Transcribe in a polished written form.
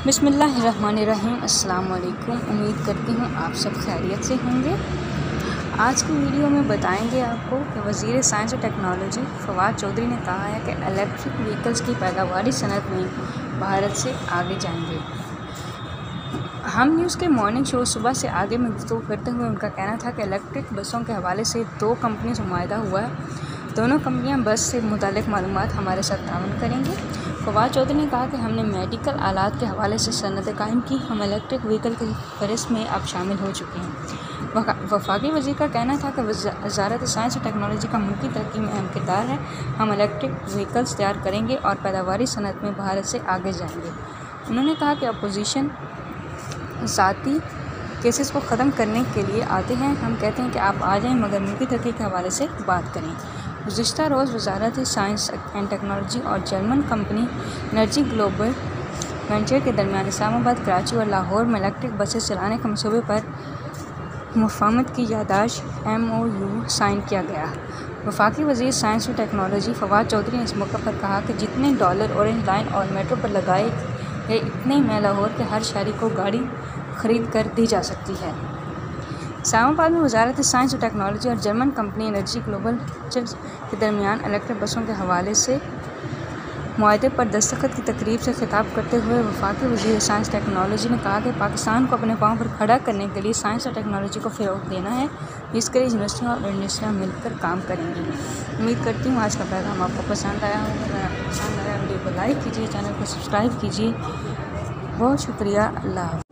बिस्मिल्लाहिर्रहमानिर्रहीम। अस्सलाम वालेकुम। उम्मीद करती हूँ आप सब खैरियत से होंगे। आज की वीडियो में बताएंगे आपको कि वज़ीर साइंस और टेक्नोलॉजी फवाद चौधरी ने कहा है कि इलेक्ट्रिक व्हीकल्स की पैदावारी सनत में भारत से आगे जाएंगे। हम न्यूज़ के मॉर्निंग शो सुबह से आगे में गुफ्तगू करते हुए उनका कहना था कि इलेक्ट्रिक बसों के हवाले से 2 कंपनी से मुआहदा हुआ है। दोनों कंपनियां बस से मुताल्लिक़ मालूमात हमारे साथ ताउन करेंगे। फवाद चौधरी ने कहा कि हमने मेडिकल आलात के हवाले से सनत कायम की, हम इलेक्ट्रिक व्हीकल की फहरिस्त में अब शामिल हो चुके हैं। वफाकी वज़ीर का कहना था कि वज़ारत साइंस और टेक्नोलॉजी का मुल्की तरक्की में अहम किरदार है। हम इलेक्ट्रिक व्हीकल्स तैयार करेंगे और पैदावारी सनत में भारत से आगे जाएंगे। उन्होंने कहा कि अपोजिशन ज़ाती केसेस को ख़त्म करने के लिए आते हैं। हम कहते हैं कि आप आ जाएं, मगर मुल्की तरक्की के हवाले से बात करें। गुज़िश्ता रोज़ वज़ारत साइंस एंड टेक्नोलॉजी और German company energy global venture के दरमियान इस्लामाबाद, कराची और लाहौर में इलेक्ट्रिक बसेस चलाने के मंसूबे पर मुफाहमत की याददाश्त MOU साइन किया गया। वफाकी वज़ीर साइंस और टेक्नोलॉजी फवाद चौधरी ने इस मौके पर कहा कि जितने डॉलर ऑरेंज लाइन और मेट्रो पर लगाए गए, इतने में लाहौर के हर शहरी को गाड़ी ख़रीद कर दी जा सकती है। इस्लामाबाद में वज़ारत साइंस और टेक्नोलॉजी और जर्मन कंपनी एनर्जी ग्लोबल के दरमियान इलेक्ट्रिक बसों के हवाले से मुआहदे पर दस्तखत की तकरीब से खिताब करते हुए वफाकी वज़ीर साइंस टेक्नोलॉजी ने कहा कि पाकिस्तान को अपने पाँव पर खड़ा करने के लिए साइंस और टेक्नोलॉजी को फ़रोग़ देना है, जिसके लिए यूनिवर्सिटियाँ और इंडस्ट्रियाँ मिलकर काम करेंगी। उम्मीद करती हूँ आज का पैगाम आपको पसंद आया होगा। अगर आपको पसंद आया वीडियो को लाइक कीजिए, चैनल को सब्सक्राइब कीजिए। बहुत शुक्रिया। अल्लाह।